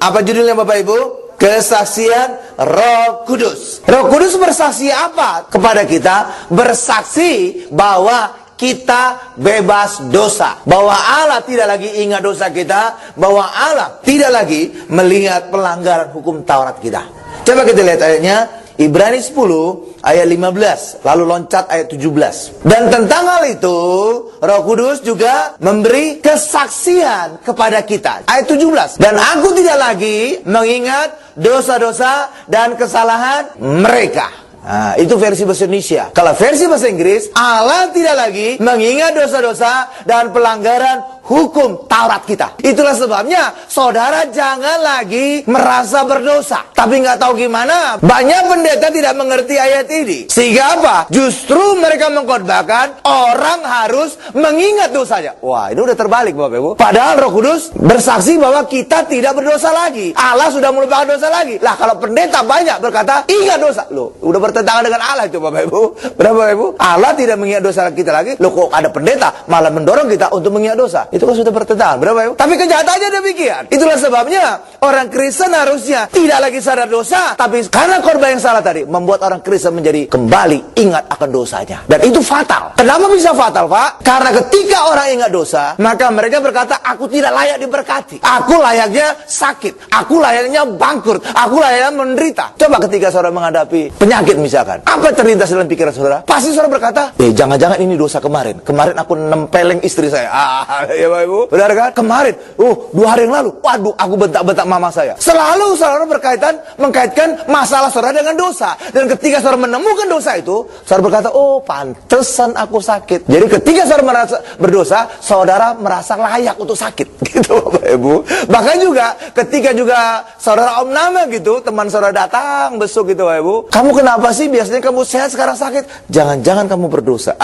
Apa judulnya Bapak Ibu? Kesaksian Roh Kudus. Roh Kudus bersaksi apa kepada kita? Bersaksi bahwa kita bebas dosa, bahwa Allah tidak lagi ingat dosa kita, bahwa Allah tidak lagi melihat pelanggaran hukum Taurat kita. Coba kita lihat ayatnya, Ibrani 10 ayat 15, lalu loncat ayat 17. Dan tentang hal itu Roh Kudus juga memberi kesaksian kepada kita. Ayat 17, dan aku tidak lagi mengingat dosa-dosa dan kesalahan mereka. Nah, itu versi bahasa Indonesia. Kalau versi bahasa Inggris, Allah tidak lagi mengingat dosa-dosa dan pelanggaran hukum Taurat kita. Itulah sebabnya saudara jangan lagi merasa berdosa, tapi nggak tahu gimana. Banyak pendeta tidak mengerti ayat ini, sehingga apa? Justru mereka mengkhotbahkan orang harus mengingat dosanya. Wah, ini udah terbalik Bapak Ibu. Padahal Roh Kudus bersaksi bahwa kita tidak berdosa lagi. Allah sudah melupakan dosa lagi. Lah kalau pendeta banyak berkata ingat dosa, loh udah bertentangan dengan Allah itu Bapak Ibu. Berapa Bapak Ibu? Allah tidak mengingat dosa kita lagi. Loh kok ada pendeta malah mendorong kita untuk mengingat dosa? Itu kan sudah bertentangan. Berapa Ibu? Tapi kenyataannya demikian. Itulah sebabnya orang Kristen harusnya tidak lagi sadar dosa, tapi karena korban yang salah tadi membuat orang Kristen menjadi kembali ingat akan dosanya. Dan itu fatal. Kenapa bisa fatal, Pak? Karena ketika orang ingat dosa, maka mereka berkata, aku tidak layak diberkati. Aku layaknya sakit. Aku layaknya bangkrut. Aku layaknya menderita. Coba ketika saudara menghadapi penyakit misalkan, apa terlintas dalam pikiran saudara? Pasti saudara berkata, jangan-jangan ini dosa kemarin. Kemarin aku nempeleng istri saya. Ya Bapak Ibu, benar kan? Kemarin, 2 hari yang lalu, waduh, aku bentak-bentak mama saya. Selalu saudara mengkaitkan masalah saudara dengan dosa. Dan ketika saudara menemukan dosa itu, saudara berkata, oh pantesan aku sakit. Jadi ketika saudara merasa berdosa, saudara merasa layak untuk sakit. Gitu Bapak Ibu. Bahkan juga ketika juga saudara om nama gitu, teman saudara datang besok gitu Bapak Ibu. Kamu kenapa sih? Biasanya kamu sehat, sekarang sakit. Jangan-jangan kamu berdosa.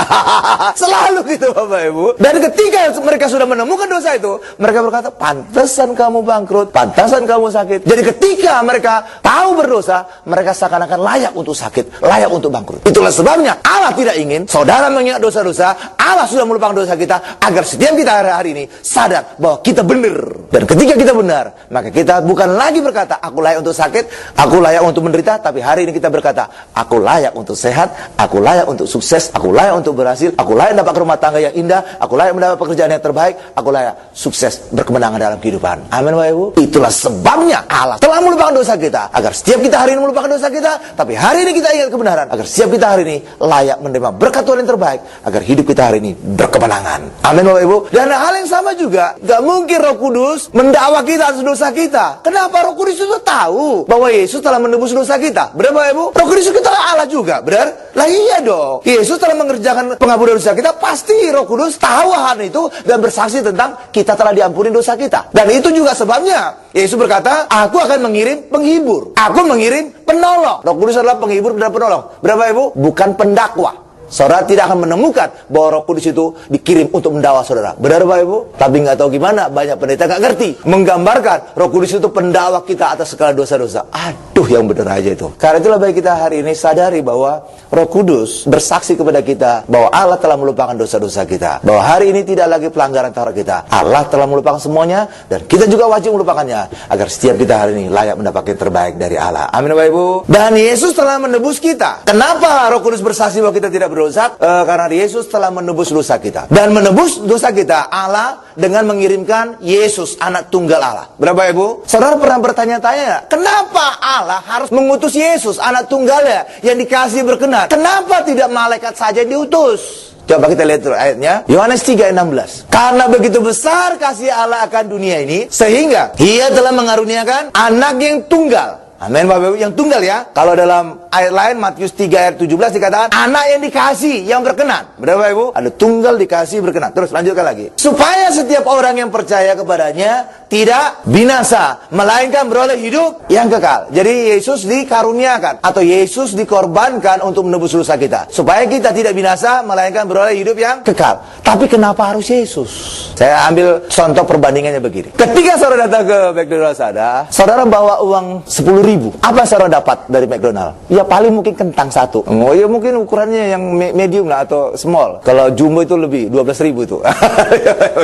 Selalu gitu Bapak Ibu. Dan ketika mereka sudah menemukan dosa itu, mereka berkata, pantesan kamu bangkrut, pantesan kamu sakit. Jadi ketika mereka tahu berdosa, mereka seakan-akan layak untuk sakit, layak untuk bangkrut. Itulah sebabnya Allah tidak ingin saudara mengingat dosa-dosa. Allah sudah melupakan dosa kita, agar setiap kita hari ini sadar bahwa kita benar. Dan ketika kita benar, maka kita bukan lagi berkata, aku layak untuk sakit, aku layak untuk menderita. Tapi hari ini kita berkata, aku layak untuk sehat, aku layak untuk sukses, aku layak untuk berhasil, aku layak dapat rumah tangga yang indah, aku layak mendapat pekerjaan yang terbaik, aku layak sukses berkemenangan dalam kehidupan. Amin Bapak Ibu. Itulah sebabnya Allah telah melupakan dosa kita, agar setiap kita hari ini melupakan dosa kita, tapi hari ini kita ingat kebenaran, agar setiap kita hari ini layak menerima berkat Tuhan yang terbaik, agar hidup kita hari ini berkemenangan. Amin Bapak Ibu. Dan hal yang sama juga, gak mungkin Roh Kudus mendakwa kita atas dosa kita. Kenapa? Roh Kudus itu tahu bahwa Yesus telah menebus dosa kita. Benar Bapak Ibu? Roh Kudus kita Allah juga, benar? Lah iya dong. Yesus telah mengerjakan pengampunan dosa kita, pasti Roh Kudus tahu hal itu dan bersaksi tentang kita telah diampuni dosa kita. Dan itu juga sebabnya Yesus berkata, aku akan mengirim penghibur, aku mengirim penolong. Roh Kudus adalah penghibur dan penolong. Berapa Ibu? Bukan pendakwa. Saudara tidak akan menemukan bahwa Roh Kudus itu dikirim untuk mendakwa saudara. Benar Bapak Ibu? Tapi nggak tahu gimana, banyak pendeta nggak ngerti menggambarkan Roh Kudus itu pendakwa kita atas segala dosa-dosa. Aduh, yang benar aja itu. Karena itulah baik kita hari ini sadari bahwa Roh Kudus bersaksi kepada kita bahwa Allah telah melupakan dosa-dosa kita, bahwa hari ini tidak lagi pelanggaran Taurat kita. Allah telah melupakan semuanya, dan kita juga wajib melupakannya, agar setiap kita hari ini layak mendapatkan terbaik dari Allah. Amin Bapak Ibu. Dan Yesus telah menebus kita. Kenapa Roh Kudus bersaksi bahwa kita tidak berdosa? Karena Yesus telah menebus dosa kita. Dan menebus dosa kita Allah dengan mengirimkan Yesus, anak tunggal Allah. Berapa Ibu? Saudara pernah bertanya-tanya, kenapa Allah harus mengutus Yesus, anak tunggalnya yang dikasih berkenan? Kenapa tidak malaikat saja yang diutus? Coba kita lihat dulu ayatnya, Yohanes 3:16. Karena begitu besar kasih Allah akan dunia ini, sehingga Ia telah mengaruniakan anak yang tunggal. Amin Bapak Ibu, yang tunggal ya. Kalau dalam ayat lain Matius 3 ayat 17 dikatakan anak yang dikasih, yang berkenan. Berapa Ibu? Ada tunggal dikasih berkenan. Terus lanjutkan lagi. Supaya setiap orang yang percaya kepadanya tidak binasa, melainkan beroleh hidup yang kekal. Jadi Yesus dikaruniakan atau Yesus dikorbankan untuk menebus dosa kita, supaya kita tidak binasa, melainkan beroleh hidup yang kekal. Tapi kenapa harus Yesus? Saya ambil contoh perbandingannya begini. Ketika saudara datang ke McDonald's, saudara bawa uang 10.000. Apa saudara dapat dari McDonald? Ya ya paling mungkin kentang satu. Oh ya mungkin ukurannya yang medium lah atau small. Kalau jumbo itu lebih 12.000 tuh.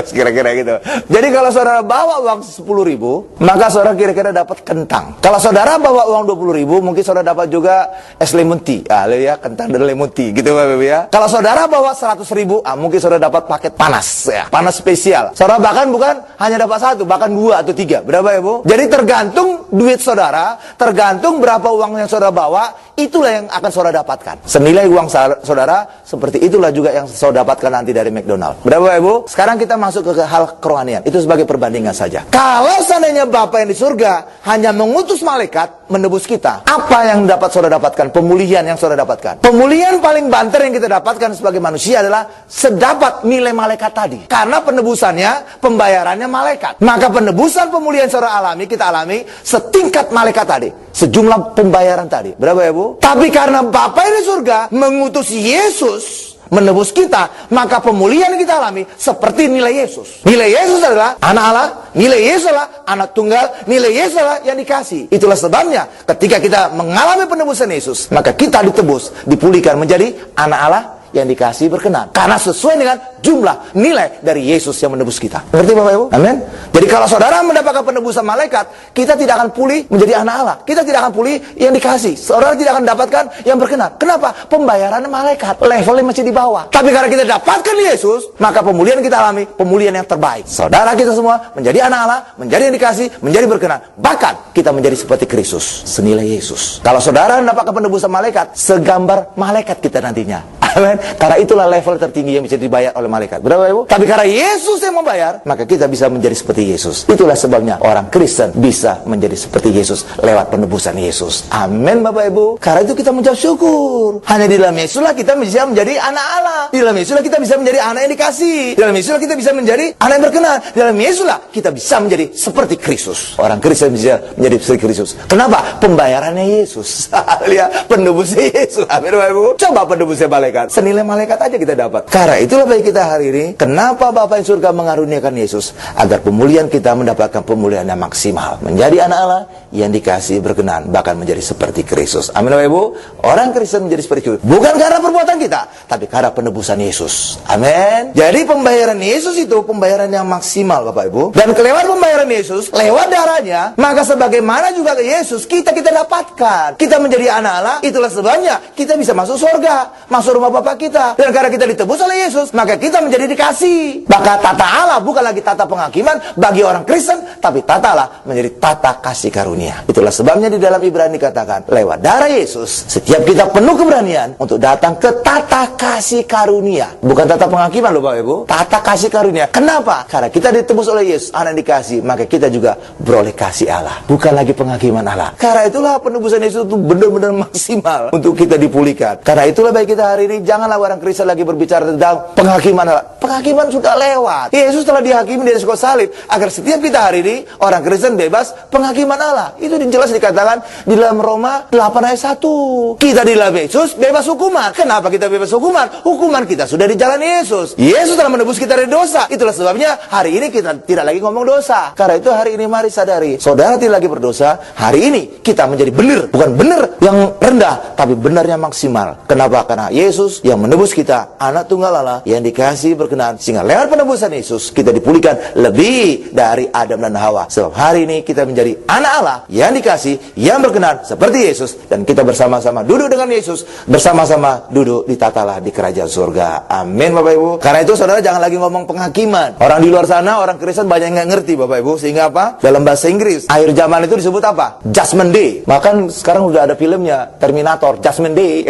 Kira-kira gitu. Jadi kalau saudara bawa uang 10.000, maka saudara kira-kira dapat kentang. Kalau saudara bawa uang 20.000, mungkin saudara dapat juga es lemon tea. Ya, kentang dan lemon tea gitu Bapak Ibu ya. Kalau saudara bawa 100.000, mungkin saudara dapat paket panas ya, panas spesial. Saudara bahkan bukan hanya dapat satu, bahkan 2 atau 3. Berapa Ibu? Jadi tergantung duit saudara, tergantung berapa uang yang saudara bawa, itulah yang akan saudara dapatkan. Senilai uang saudara, seperti itulah juga yang saudara dapatkan nanti dari McDonald. Berapa Ibu? Sekarang kita masuk ke hal kerohanian. Itu sebagai perbandingan saja. Kalau seandainya Bapa yang di surga hanya mengutus malaikat menebus kita, apa yang dapat saudara dapatkan? Pemulihan yang saudara dapatkan. Pemulihan paling banter yang kita dapatkan sebagai manusia adalah sedapat nilai malaikat tadi. Karena penebusannya, pembayarannya malaikat. Maka penebusan pemulihan saudara alami, kita alami setingkat malaikat tadi. Sejumlah pembayaran tadi. Berapa ya Bu? Tapi karena Bapa yang di surga mengutus Yesus menebus kita, maka pemulihan yang kita alami seperti nilai Yesus. Nilai Yesus adalah anak Allah, nilai Yesus adalah anak tunggal, nilai Yesus adalah yang dikasih. Itulah sebabnya ketika kita mengalami penebusan Yesus, maka kita ditebus, dipulihkan menjadi anak Allah yang dikasih berkenan. Karena sesuai dengan jumlah nilai dari Yesus yang menebus kita. Ngerti Bapak Ibu? Amin. Jadi kalau saudara mendapatkan penebusan malaikat, kita tidak akan pulih menjadi anak Allah. Kita tidak akan pulih yang dikasih. Saudara tidak akan dapatkan yang berkenan. Kenapa? Pembayarannya malaikat. Levelnya masih di bawah. Tapi karena kita dapatkan Yesus, maka pemulihan kita alami, pemulihan yang terbaik. Saudara kita semua menjadi anak Allah, menjadi yang dikasih, menjadi berkenan. Bahkan kita menjadi seperti Kristus, senilai Yesus. Kalau saudara mendapatkan penebusan malaikat, segambar malaikat kita nantinya. Amin. Karena itulah level tertinggi yang bisa dibayar oleh malaikat. Berapa Ibu? Tapi karena Yesus yang membayar, maka kita bisa menjadi seperti Yesus. Itulah sebabnya orang Kristen bisa menjadi seperti Yesus lewat penebusan Yesus. Amin Bapak Ibu. Karena itu kita mengucap syukur. Hanya di dalam Yesuslah kita bisa menjadi anak Allah. Di dalam Yesuslah kita bisa menjadi anak yang dikasih. Di dalam Yesuslah kita bisa menjadi anak yang berkenan. Di dalam Yesuslah kita bisa menjadi seperti Kristus. Orang Kristen bisa menjadi seperti Kristus. Kenapa? Pembayarannya Yesus. Lihat penebusnya Yesus. Amin Bapak Ibu. Coba penebusnya malaikat. Senilai malaikat aja kita dapat. Karena itulah bagi kita hari ini, kenapa Bapa yang surga mengaruniakan Yesus? Agar pemulihan kita mendapatkan pemulihan yang maksimal. Menjadi anak Allah yang dikasih berkenan, bahkan menjadi seperti Kristus. Amin Bapak Ibu. Orang Kristen menjadi seperti Kristus. Bukan karena perbuatan kita, tapi karena penebusan Yesus. Amin. Jadi pembayaran Yesus itu pembayaran yang maksimal Bapak Ibu. Dan kelewat pembayaran Yesus, lewat darahnya, maka sebagaimana juga ke Yesus, kita dapatkan. Kita menjadi anak Allah, itulah sebabnya kita bisa masuk surga, masuk rumah Bapa kita. Dan karena kita ditebus oleh Yesus, maka kita menjadi dikasih. Maka tata Allah bukan lagi tata penghakiman bagi orang Kristen, tapi tata Allah menjadi tata kasih karunia. Itulah sebabnya di dalam Ibrani dikatakan, lewat darah Yesus, setiap kita penuh keberanian untuk datang ke tata kasih karunia. Bukan tata penghakiman loh Bapak Ibu, tata kasih karunia. Kenapa? Karena kita ditebus oleh Yesus, anak dikasih, maka kita juga beroleh kasih Allah. Bukan lagi penghakiman Allah. Karena itulah penebusan Yesus itu benar-benar maksimal untuk kita dipulihkan. Karena itulah bagi kita hari ini, janganlah orang Kristen lagi berbicara tentang penghakiman Allah. Penghakiman sudah lewat. Yesus telah dihakimi di atas kayu salib agar setiap kita hari ini orang Kristen bebas penghakiman Allah. Itu jelas dikatakan di dalam Roma 8 ayat 1. Kita di dalam Yesus bebas hukuman. Kenapa kita bebas hukuman? Hukuman kita sudah di jalan Yesus. Yesus telah menebus kita dari dosa. Itulah sebabnya hari ini kita tidak lagi ngomong dosa. Karena itu hari ini mari sadari, saudara tidak lagi berdosa. Hari ini kita menjadi benar, bukan benar yang rendah, tapi benar yang maksimal. Kenapa? Karena Yesus yang menebus kita, anak tunggal Allah yang dikasih berkenan, sehingga lewat penebusan Yesus kita dipulihkan lebih dari Adam dan Hawa. Sebab hari ini kita menjadi anak Allah yang dikasih, yang berkenan seperti Yesus, dan kita bersama-sama duduk dengan Yesus, bersama-sama duduk di tatalah di kerajaan surga. Amin Bapak Ibu. Karena itu saudara jangan lagi ngomong penghakiman. Orang di luar sana, orang Kristen banyak yang nggak ngerti Bapak Ibu, sehingga apa? Dalam bahasa Inggris, akhir zaman itu disebut apa? Judgment Day. Bahkan sekarang udah ada filmnya, Terminator, Judgment Day.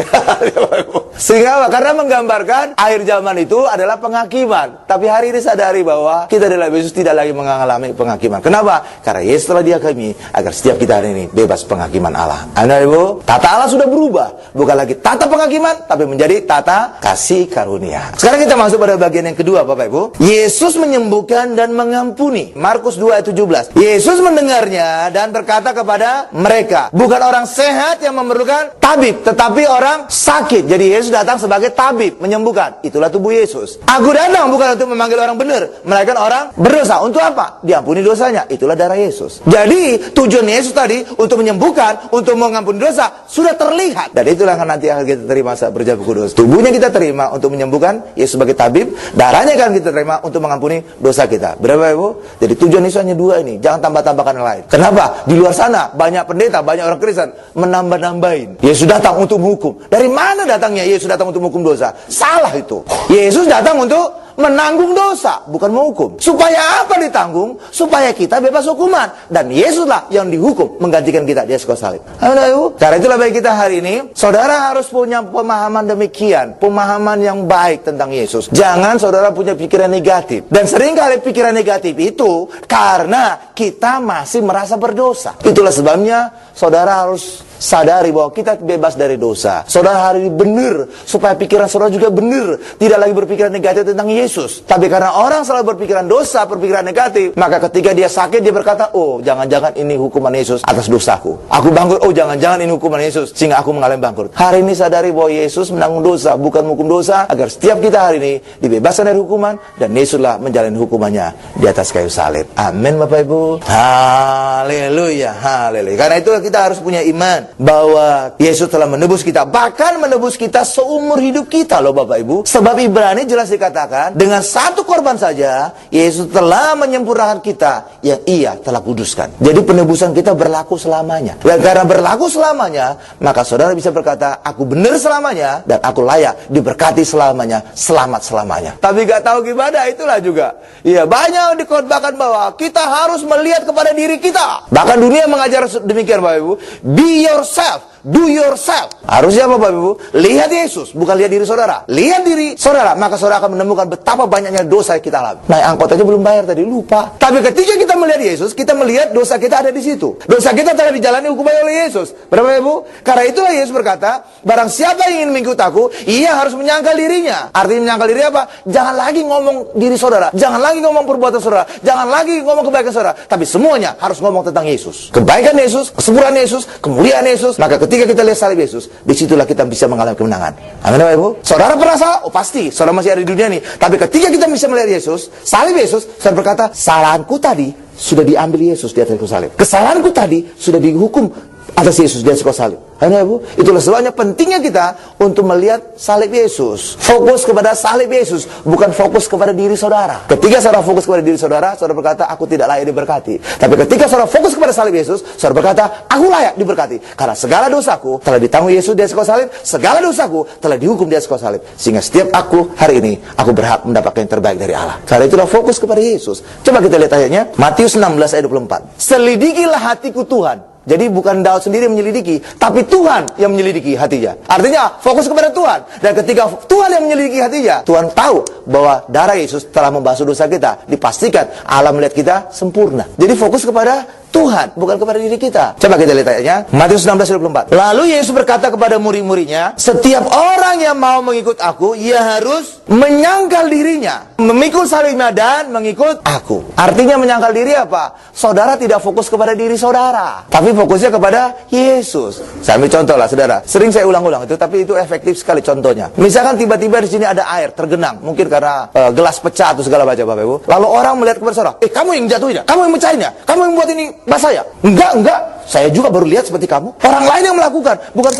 Sehingga apa? Karena menggambarkan akhir zaman itu adalah penghakiman. Tapi hari ini sadari bahwa kita dalam Yesus tidak lagi mengalami penghakiman. Kenapa? Karena Yesus telah dihakimi agar setiap kita hari ini bebas penghakiman Allah. Anda Ibu, tata Allah sudah berubah. Bukan lagi tata penghakiman, tapi menjadi tata kasih karunia. Sekarang kita masuk pada bagian yang kedua Bapak Ibu. Yesus menyembuhkan dan mengampuni. Markus 2 ayat 17. Yesus mendengarnya dan berkata kepada mereka, bukan orang sehat yang memerlukan tabib, tetapi orang sakit. Jadi Yesus datang datang sebagai tabib, menyembuhkan. Itulah tubuh Yesus. Aku datang bukan untuk memanggil orang benar, melainkan orang berdosa. Untuk apa? Diampuni dosanya. Itulah darah Yesus. Jadi tujuan Yesus tadi untuk menyembuhkan, untuk mengampuni dosa sudah terlihat. Dan itulah yang nanti akan kita terima saat berjabah kudus. Tubuhnya kita terima untuk menyembuhkan, Yesus sebagai tabib. Darahnya kan kita terima untuk mengampuni dosa kita. Berapa Ibu? Jadi tujuan Yesus hanya dua ini. Jangan tambah-tambahkan yang lain. Kenapa? Di luar sana banyak pendeta, banyak orang Kristen menambah-nambahin. Yesus datang untuk menghukum. Dari mana datangnya Yesus datang untuk menghukum dosa? Salah itu. Yesus datang untuk menanggung dosa, bukan menghukum. Supaya apa ditanggung? Supaya kita bebas hukuman. Dan Yesuslah yang dihukum menggantikan kita di atas kayu salib. Karena itulah bagi kita hari ini, saudara harus punya pemahaman demikian, pemahaman yang baik tentang Yesus. Jangan saudara punya pikiran negatif. Dan seringkali pikiran negatif itu karena kita masih merasa berdosa. Itulah sebabnya saudara harus sadari bahwa kita bebas dari dosa. Saudara hari ini benar, supaya pikiran saudara juga benar, tidak lagi berpikiran negatif tentang Yesus. Tapi karena orang selalu berpikiran dosa, berpikiran negatif, maka ketika dia sakit dia berkata, oh jangan-jangan ini hukuman Yesus atas dosaku. Aku bangkrut, oh jangan-jangan ini hukuman Yesus sehingga aku mengalami bangkrut. Hari ini sadari bahwa Yesus menanggung dosa, bukan menghukum dosa, agar setiap kita hari ini dibebaskan dari hukuman, dan Yesuslah menjalani hukumannya di atas kayu salib. Amin Bapak Ibu. Haleluya, haleluya. Karena itu kita harus punya iman bahwa Yesus telah menebus kita, bahkan menebus kita seumur hidup kita loh Bapak Ibu. Sebab Ibrani jelas dikatakan, dengan satu korban saja Yesus telah menyempurnakan kita yang Ia telah kuduskan. Jadi penebusan kita berlaku selamanya. Dan karena berlaku selamanya, maka saudara bisa berkata, aku benar selamanya dan aku layak diberkati selamanya, selamat selamanya. Tapi gak tahu gimana, itulah juga. Iya, banyak yang dikhotbahkan bahwa kita harus melihat kepada diri kita. Bahkan dunia mengajar demikian Bapak Ibu. Be yourself. Do yourself. Harusnya Bapak Ibu, lihat Yesus, bukan lihat diri saudara. Lihat diri saudara, maka saudara akan menemukan betapa banyaknya dosa yang kita alami. Naik angkot aja belum bayar tadi, lupa. Tapi ketika kita melihat Yesus, kita melihat dosa kita ada di situ. Dosa kita telah dijalani hukuman oleh Yesus. Bapak Ibu, karena itulah Yesus berkata, barang siapa yang ingin mengikut aku, ia harus menyangkal dirinya. Artinya menyangkal diri apa? Jangan lagi ngomong diri saudara, jangan lagi ngomong perbuatan saudara, jangan lagi ngomong kebaikan saudara, tapi semuanya harus ngomong tentang Yesus. Kebaikan Yesus, kesempurnaan Yesus, kemuliaan Yesus. Maka ketika kita lihat salib Yesus, disitulah kita bisa mengalami kemenangan. Amin Bapak Ibu. Saudara pernah salah? Oh pasti, saudara masih ada di dunia ini. Tapi ketika kita bisa melihat Yesus, salib Yesus, saudara berkata, kesalahanku tadi sudah diambil Yesus di atas kayu salib. Kesalahanku tadi sudah dihukum atas Yesus di atas kayu salib. Amin Ibu. Itulah sebabnya pentingnya kita untuk melihat salib Yesus. Fokus kepada salib Yesus, bukan fokus kepada diri saudara. Ketika saudara fokus kepada diri saudara, saudara berkata, aku tidak layak diberkati. Tapi ketika saudara fokus kepada salib Yesus, saudara berkata, aku layak diberkati. Karena segala dosaku telah ditanggung Yesus di atas kayu salib, segala dosaku telah dihukum di atas kayu salib. Sehingga setiap aku hari ini, aku berhak mendapatkan yang terbaik dari Allah. Karena itulah fokus kepada Yesus. Coba kita lihat ayatnya, Matius 16 ayat 24. Selidikilah hatiku Tuhan. Jadi bukan Daud sendiri menyelidiki, tapi Tuhan yang menyelidiki hatinya. Artinya fokus kepada Tuhan. Dan ketika Tuhan yang menyelidiki hatinya, Tuhan tahu bahwa darah Yesus telah membasuh dosa kita. Dipastikan Allah melihat kita sempurna. Jadi fokus kepada Tuhan, bukan kepada diri kita. Coba kita lihat ayatnya, Matius 16:24. Lalu Yesus berkata kepada murid-muridnya, setiap orang yang mau mengikut aku, ia harus menyangkal dirinya, memikul salibnya dan mengikut aku. Artinya menyangkal diri apa? Saudara tidak fokus kepada diri saudara, tapi fokusnya kepada Yesus. Saya ambil contoh lah saudara. Sering saya ulang-ulang itu, tapi itu efektif sekali contohnya. Misalkan tiba-tiba di sini ada air tergenang, mungkin karena gelas pecah atau segala macam Bapak Ibu. Lalu orang melihat kepada saudara, kamu yang jatuhinnya, kamu yang mecahinnya, kamu yang buat ini basah ya? Enggak. Saya juga baru lihat seperti kamu. Orang lain yang melakukan, bukan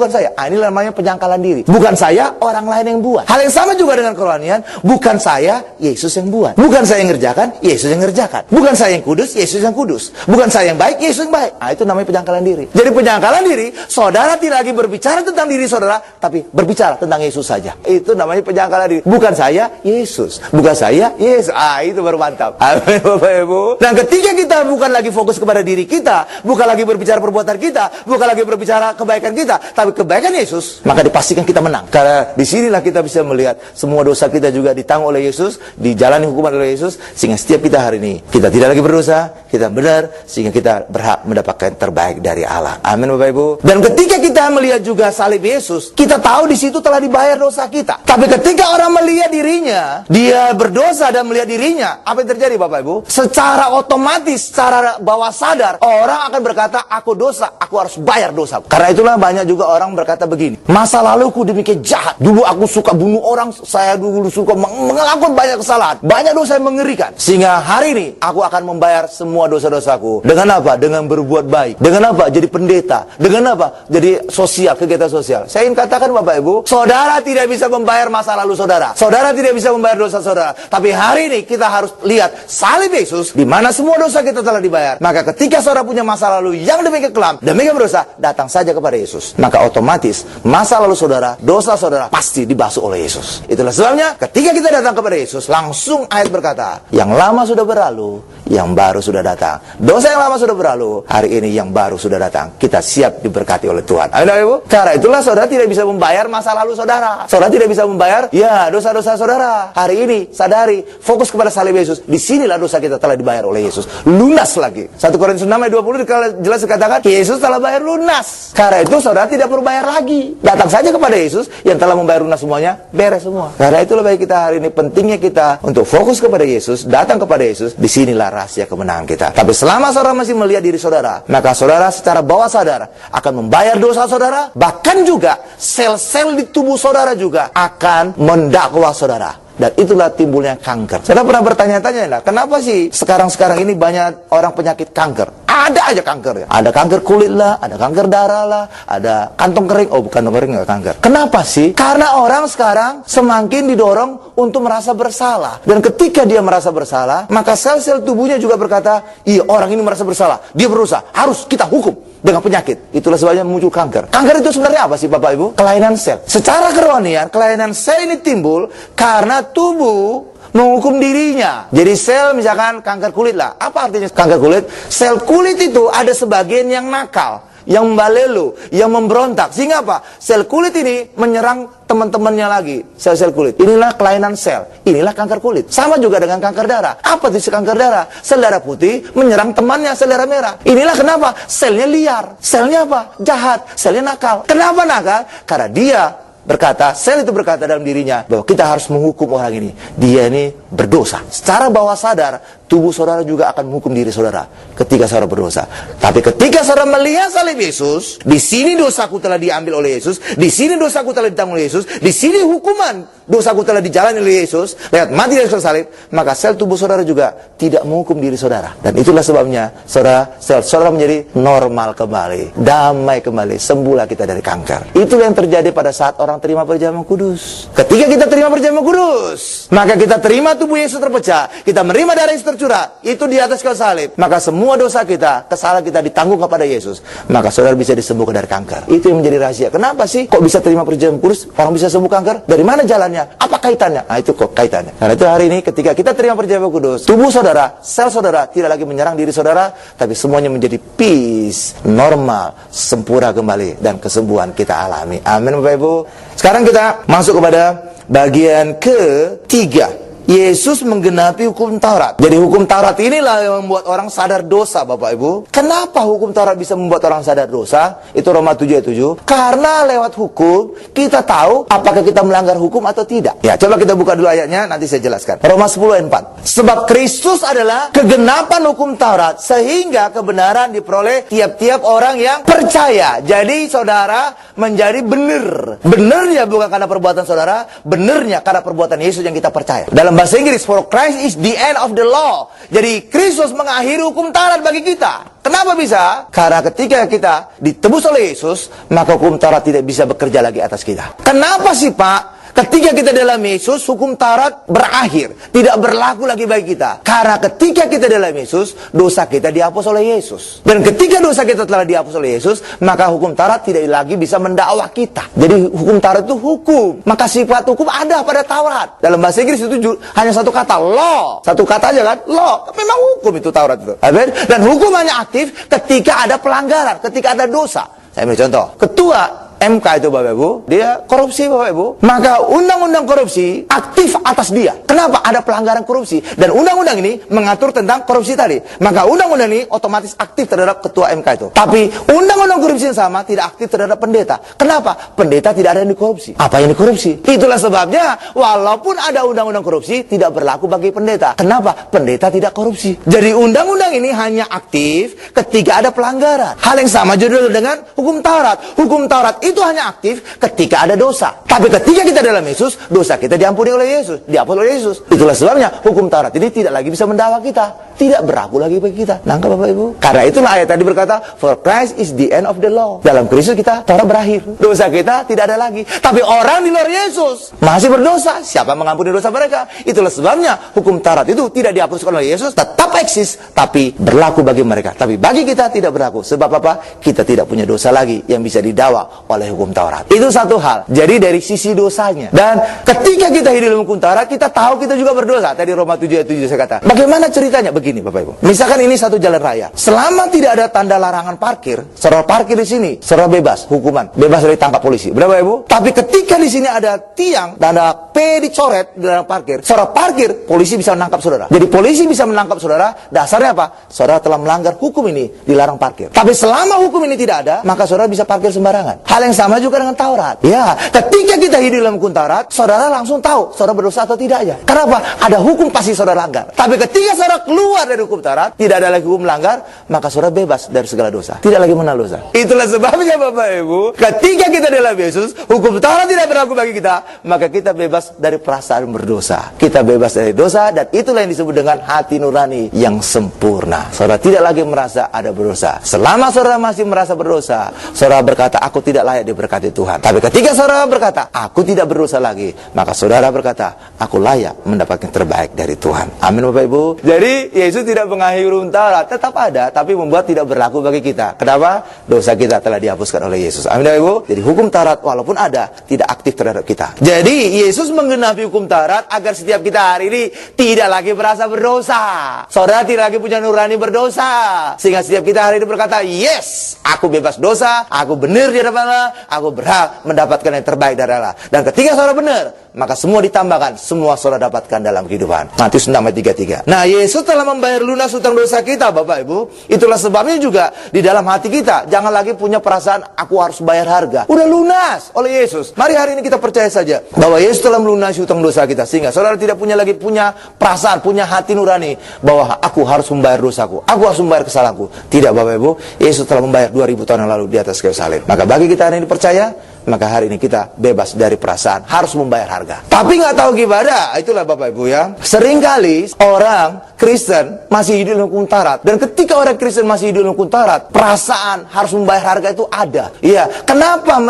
saya. Ini namanya penyangkalan diri. Bukan saya, orang lain yang buat. Hal yang sama juga dengan kerohanian. Bukan saya, Yesus yang buat. Bukan saya yang ngerjakan, Yesus yang ngerjakan. Bukan saya yang kudus, Yesus yang kudus. Bukan saya yang baik, Yesus yang baik. Itu namanya penyangkalan diri. Jadi penyangkalan diri, saudara tidak lagi berbicara tentang diri saudara, tapi berbicara tentang Yesus saja. Itu namanya penyangkalan diri. Bukan saya, Yesus. Bukan saya, Yesus. Itu baru mantap. Amin Bapak Ibu. Dan ketika kita bukan lagi fokus kepada diri kita, bukan lagi berbicara perbuatan kita, bukan lagi berbicara kebaikan kita, tapi kebaikan Yesus, maka dipastikan kita menang. Karena disinilah kita bisa melihat semua dosa kita juga ditanggung oleh Yesus, dijalani hukuman oleh Yesus, sehingga setiap kita hari ini, kita tidak lagi berdosa, kita benar, sehingga kita berhak mendapatkan terbaik dari Allah. Amin Bapak Ibu. Dan ketika kita melihat juga salib Yesus, kita tahu di situ telah dibayar dosa kita. Tapi ketika orang melihat dirinya, dia berdosa dan melihat dirinya, apa yang terjadi Bapak Ibu? Secara otomatis, secara bawah sadar, orang akan berkata, aku dosa, aku harus bayar dosa. Karena itulah banyak juga orang berkata begini, masa laluku demikian jahat, dulu aku suka bunuh orang, saya dulu suka melakukan banyak kesalahan, banyak dosa yang mengerikan, sehingga hari ini aku akan membayar semua dosa-dosaku. Dengan apa? Dengan berbuat baik. Dengan apa? Jadi pendeta. Dengan apa? Jadi sosial, kegiatan sosial. Saya ingin katakan Bapak Ibu, saudara tidak bisa membayar masa lalu saudara. Saudara tidak bisa membayar dosa saudara. Tapi hari ini kita harus lihat salib Yesus, di mana semua dosa kita telah dibayar. Maka ketika saudara punya masa lalu yang demikian kelam, demikian berdosa, datang saja kepada Yesus. Maka otomatis masa lalu saudara, dosa saudara pasti dibasuh oleh Yesus. Itulah sebabnya ketika kita datang kepada Yesus, langsung ayat berkata, yang lama sudah berlalu, yang baru sudah datang. Dosa yang lama sudah berlalu, hari ini yang baru sudah datang. Kita siap diberkati oleh Tuhan. Amin Ibu. Karena itulah saudara tidak bisa membayar masa lalu saudara. Saudara tidak bisa membayar dosa-dosa saudara. Hari ini sadari, fokus kepada salib Yesus. Disinilah dosa kita telah dibayar oleh Yesus. Lunas lagi. 1 Korintus 6 ayat 20 jelas dikatakan, Yesus telah bayar lunas. Karena itu saudara tidak perlu bayar lagi. Datang saja kepada Yesus yang telah membayar lunas semuanya, beres semua. Karena itulah bagi kita hari ini pentingnya kita untuk fokus kepada Yesus, datang kepada Yesus. Disinilah rahasia kemenangan kita. Tapi selama saudara masih melihat diri saudara, maka saudara secara bawah sadar akan membayar dosa saudara. Bahkan juga sel-sel di tubuh saudara juga akan mendakwa saudara. Dan itulah timbulnya kanker. Saudara pernah bertanya-tanya, kenapa sih sekarang-sekarang ini banyak orang penyakit kanker? Ada aja kanker ya. Ada kanker kulit lah, ada kanker darah lah, ada kantong kering. Oh, bukan kantong kering, nggak kanker. Kenapa sih? Karena orang sekarang semakin didorong untuk merasa bersalah. Dan ketika dia merasa bersalah, maka sel-sel tubuhnya juga berkata, iya orang ini merasa bersalah, dia berusaha, harus kita hukum dengan penyakit. Itulah sebabnya muncul kanker. Kanker itu sebenarnya apa sih Bapak Ibu? Kelainan sel. Secara kerohanian, kelainan sel ini timbul karena tubuh menghukum dirinya. Jadi sel misalkan kanker kulit lah. Apa artinya kanker kulit? Sel kulit itu ada sebagian yang nakal, yang membalelu, yang memberontak. Sehingga apa? Sel kulit ini menyerang teman-temannya lagi, sel-sel kulit. Inilah kelainan sel. Inilah kanker kulit. Sama juga dengan kanker darah. Apa itu kanker darah? Sel darah putih menyerang temannya, sel darah merah. Inilah kenapa selnya liar. Selnya apa? Jahat. Selnya nakal. Kenapa nakal? Karena dia berkata, sel itu berkata dalam dirinya bahwa kita harus menghukum orang ini. Dia ini berdosa. Secara bawah sadar, tubuh saudara juga akan menghukum diri saudara ketika saudara berdosa. Tapi ketika saudara melihat salib Yesus, di sini dosaku telah diambil oleh Yesus, di sini dosaku telah ditanggung oleh Yesus, di sini hukuman dosaku telah dijalani oleh Yesus lewat mati dari salib, maka sel tubuh saudara juga tidak menghukum diri saudara. Dan itulah sebabnya sel saudara menjadi normal kembali, damai kembali, sembuhlah kita dari kanker. Itulah yang terjadi pada saat orang terima perjamuan kudus. Ketika kita terima perjamuan kudus, maka kita terima tubuh Yesus terpecah, kita menerima darah Yesus tercurah, itu di atas kayu salib. Maka semua dosa kita, kesalahan kita ditanggung kepada Yesus. Maka saudara bisa disembuhkan dari kanker. Itu yang menjadi rahasia. Kenapa sih kok bisa terima perjamuan kudus, orang bisa sembuh kanker? Dari mana jalannya? Apa kaitannya? Nah, itu kok kaitannya. Karena itu hari ini ketika kita terima perjamuan kudus, tubuh saudara, sel saudara tidak lagi menyerang diri saudara, tapi semuanya menjadi peace, normal, sempurna kembali, dan kesembuhan kita alami. Amin Bapak Ibu. Sekarang kita masuk kepada bagian ketiga. Yesus menggenapi hukum Taurat. Jadi hukum Taurat inilah yang membuat orang sadar dosa, Bapak Ibu. Kenapa hukum Taurat bisa membuat orang sadar dosa? Itu Roma 7 ayat 7. Karena lewat hukum kita tahu apakah kita melanggar hukum atau tidak. Ya, coba kita buka dulu ayatnya, nanti saya jelaskan. Roma 10 ayat 4. Sebab Kristus adalah kegenapan hukum Taurat, sehingga kebenaran diperoleh tiap-tiap orang yang percaya. Jadi saudara menjadi benar. Benarnya bukan karena perbuatan saudara, benarnya karena perbuatan Yesus yang kita percaya. Dalam bahasa Inggris, for Christ is the end of the law. Jadi Kristus mengakhiri hukum Taurat bagi kita. Kenapa bisa? Karena ketika kita ditebus oleh Yesus, maka hukum Taurat tidak bisa bekerja lagi atas kita. Kenapa sih Pak? Ketika kita dalam Yesus, hukum Taurat berakhir, tidak berlaku lagi bagi kita. Karena ketika kita dalam Yesus, dosa kita dihapus oleh Yesus. Dan ketika dosa kita telah dihapus oleh Yesus, maka hukum Taurat tidak lagi bisa mendakwa kita. Jadi hukum Taurat itu hukum. Maka sifat hukum ada pada Taurat. Dalam bahasa Inggris itu hanya satu kata, law. Satu kata aja kan, law. Memang hukum itu Taurat itu. Dan hukum hanya aktif ketika ada pelanggaran, ketika ada dosa. Saya ambil contoh. Ketua MK itu Bapak Ibu, dia korupsi Bapak Ibu. Maka undang-undang korupsi aktif atas dia. Kenapa? Ada pelanggaran korupsi. Dan undang-undang ini mengatur tentang korupsi tadi. Maka undang-undang ini otomatis aktif terhadap ketua MK itu. Tapi undang-undang korupsi yang sama tidak aktif terhadap pendeta. Kenapa? Pendeta tidak ada yang dikorupsi. Apa yang dikorupsi? Itulah sebabnya walaupun ada undang-undang korupsi tidak berlaku bagi pendeta. Kenapa? Pendeta tidak korupsi. Jadi undang-undang ini hanya aktif ketika ada pelanggaran. Hal yang sama juga dengan hukum Taurat. Hukum Taurat itu hanya aktif ketika ada dosa. Tapi ketika kita dalam Yesus, dosa kita diampuni oleh Yesus, dihapus oleh Yesus. Itulah sebabnya hukum Taurat ini tidak lagi bisa mendakwa kita, tidak berlaku lagi bagi kita. Nangkap Bapak Ibu? Karena itulah ayat tadi berkata, for Christ is the end of the law. Dalam Kristus kita, Taurat berakhir. Dosa kita tidak ada lagi. Tapi orang di luar Yesus masih berdosa. Siapa mengampuni dosa mereka? Itulah sebabnya hukum Taurat itu tidak dihapuskan oleh Yesus, tetap eksis, tapi berlaku bagi mereka. Tapi bagi kita tidak berlaku. Sebab apa? Kita tidak punya dosa lagi yang bisa didakwa oleh hukum Taurat. Itu satu hal. Jadi dari sisi dosanya. Dan ketika kita hidup dalam hukum Taurat, kita tahu kita juga berdosa. Tadi Roma 7 ayat 7 saya kata. Bagaimana ceritanya? Begini Bapak Ibu. Misalkan ini satu jalan raya. Selama tidak ada tanda larangan parkir, saudara parkir di sini, saudara bebas hukuman, bebas dari tangkap polisi. Benar Bapak Ibu? Tapi ketika di sini ada tiang dan ada P dicoret di dalam parkir, saudara parkir, polisi bisa menangkap saudara. Jadi polisi bisa menangkap saudara, dasarnya apa? Saudara telah melanggar hukum ini, dilarang parkir. Tapi selama hukum ini tidak ada, maka saudara bisa parkir sembarangan. Hal yang sama juga dengan Taurat. Ya, ketika kita hidup dalam hukum Taurat, saudara langsung tahu saudara berdosa atau tidaknya. Kenapa? Ada hukum pasti saudara langgar. Tapi ketika saudara keluar dari hukum Taurat, tidak ada lagi hukum melanggar, maka saudara bebas dari segala dosa. Tidak lagi mengenal dosa. Itulah sebabnya Bapak Ibu, ketika kita dalam Yesus, hukum Taurat tidak berlaku bagi kita, maka kita bebas dari perasaan berdosa. Kita bebas dari dosa, dan itulah yang disebut dengan hati nurani yang sempurna. Saudara tidak lagi merasa ada berdosa. Selama saudara masih merasa berdosa, saudara berkata, aku tidak layak diberkati Tuhan. Tapi ketika saudara berkata, aku tidak berdosa lagi, maka saudara berkata, aku layak mendapatkan terbaik dari Tuhan. Amin Bapak Ibu. Jadi Yesus tidak mengakhiri hukum Taurat, tetap ada, tapi membuat tidak berlaku bagi kita. Kenapa? Dosa kita telah dihapuskan oleh Yesus. Amin Bapak Ibu. Jadi hukum Taurat walaupun ada, tidak aktif terhadap kita. Jadi Yesus menggenapi hukum Taurat agar setiap kita hari ini tidak lagi merasa berdosa. Saudara tidak lagi punya nurani berdosa, sehingga setiap kita hari ini berkata, yes, aku bebas dosa, aku benar di hadapan Allah, aku berhak mendapatkan yang terbaik dari Allah. Dan ketika saudara benar, maka semua ditambahkan, semua saudara dapatkan dalam kehidupan. Matius 6 ayat 33. Nah, Yesus telah membayar lunas hutang dosa kita Bapak Ibu. Itulah sebabnya juga di dalam hati kita jangan lagi punya perasaan aku harus bayar harga. Udah lunas oleh Yesus. Mari hari ini kita percaya saja bahwa Yesus telah melunasi hutang dosa kita, sehingga saudara tidak lagi punya perasaan, punya hati nurani bahwa aku harus membayar dosaku, aku harus membayar kesalahanku. Tidak Bapak Ibu, Yesus telah membayar 2000 tahun yang lalu di atas kayu salib. Maka bagi kita hari ini percaya, maka hari ini kita bebas dari perasaan harus membayar harga. Tapi nggak tahu gimana, itulah Bapak Ibu ya. Seringkali orang Kristen masih hidup dalam hukum Taurat, dan ketika orang Kristen masih hidup dalam hukum Taurat, perasaan harus membayar harga itu ada. Iya, kenapa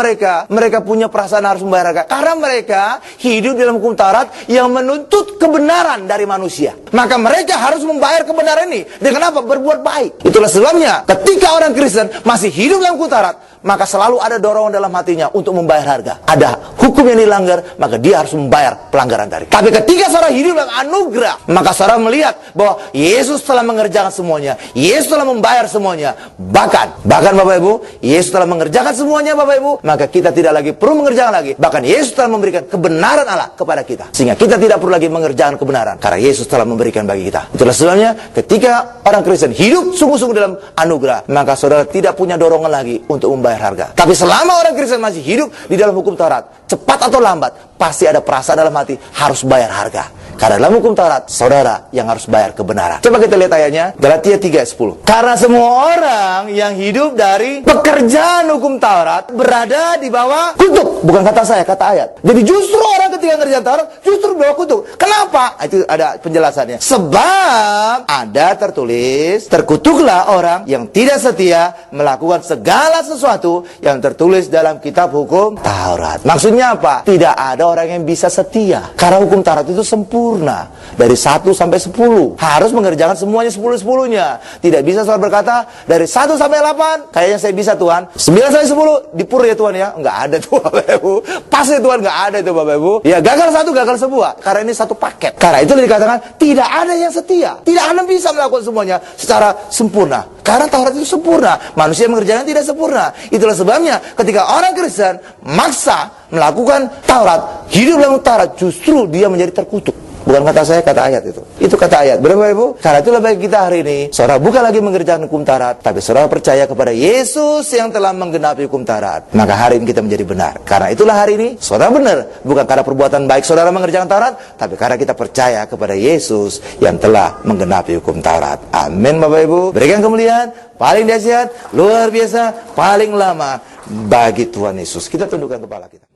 mereka punya perasaan harus membayar harga? Karena mereka hidup dalam hukum Taurat yang menuntut kebenaran dari manusia. Maka mereka harus membayar kebenaran ini dengan apa? Berbuat baik. Itulah sebabnya ketika orang Kristen masih hidup dalam hukum Taurat, maka selalu ada dorongan dalam hatinya untuk membayar harga. Ada hukum yang dilanggar, maka dia harus membayar pelanggaran dari. Tapi ketika saudara hidup dalam anugerah, maka saudara melihat bahwa Yesus telah mengerjakan semuanya. Yesus telah membayar semuanya. Bahkan Bapak Ibu, Yesus telah mengerjakan semuanya Bapak Ibu, maka kita tidak lagi perlu mengerjakan lagi. Bahkan Yesus telah memberikan kebenaran Allah kepada kita, sehingga kita tidak perlu lagi mengerjakan kebenaran, karena Yesus telah memberikan bagi kita. Itulah sebabnya ketika orang Kristen hidup sungguh-sungguh dalam anugerah, maka saudara tidak punya dorongan lagi untuk membayar harga. Tapi selama orang Kristen masih hidup di dalam hukum Taurat, cepat atau lambat pasti ada perasaan dalam hati harus bayar harga. Karena dalam hukum Taurat, saudara yang harus bayar kebenaran. Coba kita lihat ayatnya, Galatia 3 ayat 10. Karena semua orang yang hidup dari pekerjaan hukum Taurat berada di bawah kutuk. Bukan kata saya, kata ayat. Jadi justru orang ketika ngerjain Taurat, justru di bawah kutuk. Kenapa? Itu ada penjelasannya. Sebab ada tertulis, terkutuklah orang yang tidak setia melakukan segala sesuatu yang tertulis dalam kitab hukum Taurat. Maksudnya apa? Tidak ada orang yang bisa setia. Karena hukum Taurat itu sempurna. Dari 1 sampai 10. Harus mengerjakan semuanya 10-10-nya. Tidak bisa saudara berkata, dari 1 sampai 8, kayaknya saya bisa Tuhan. 9 sampai 10, dipur ya Tuhan ya. Enggak ada tuh Bapak Ibu. Pas ya Tuhan, enggak ada itu Bapak Ibu. Ya gagal 1, gagal semua. Karena ini satu paket. Karena itu dikatakan, tidak ada yang setia. Tidak ada yang bisa melakukan semuanya secara sempurna. Karena Taurat itu sempurna, manusia mengerjakan tidak sempurna. Itulah sebabnya ketika orang Kristen maksa melakukan Taurat, hidup dalam Taurat, justru dia menjadi terkutuk. Bukan kata saya, kata ayat itu. Itu kata ayat. Bapak Ibu, karena itulah bagi kita hari ini, saudara bukan lagi mengerjakan hukum Taurat, tapi saudara percaya kepada Yesus yang telah menggenapi hukum Taurat. Maka hari ini kita menjadi benar. Karena itulah hari ini, saudara benar. Bukan karena perbuatan baik saudara mengerjakan Taurat, tapi karena kita percaya kepada Yesus yang telah menggenapi hukum Taurat. Amin Bapak Ibu. Berikan kemuliaan, paling dahsyat, luar biasa, paling lama bagi Tuhan Yesus. Kita tundukkan kepala kita.